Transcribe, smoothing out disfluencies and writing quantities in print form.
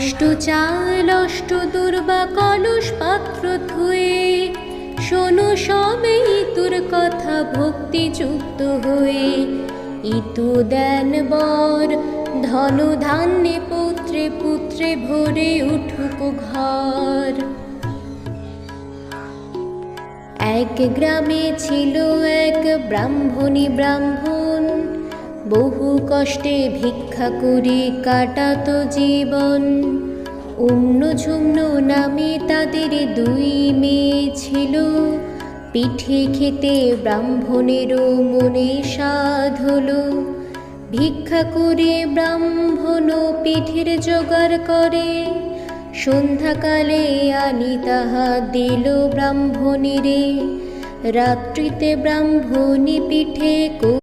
অষ্ট চাল অষ্ট দুর্বা কলস পাত্র থুয়ে শোনো সবে ইতুর কথা ভক্তিযুক্ত হয়ে। ইতু দেন বর ধন ধান্যে পুত্রে পুত্রে ভরে উঠুক ঘর। এক গ্রামে ছিল এক ব্রাহ্মণী ব্রাহ্মণ, বহু কষ্টে ভিক্ষা করে কাটাতো জীবন। অন্য ঝুম্ন নামে তাদের দুই মেয়ে ছিল, পিঠে খেতে ব্রাহ্মণেরও মনে সাধ হলো। ভিক্ষা করে ব্রাহ্মণ পিঠের জোগাড় করে, সন্ধ্যাকালে আনি তাহা দিল ব্রাহ্মণীরে। রাত্রিতে ব্রাহ্মণী পিঠে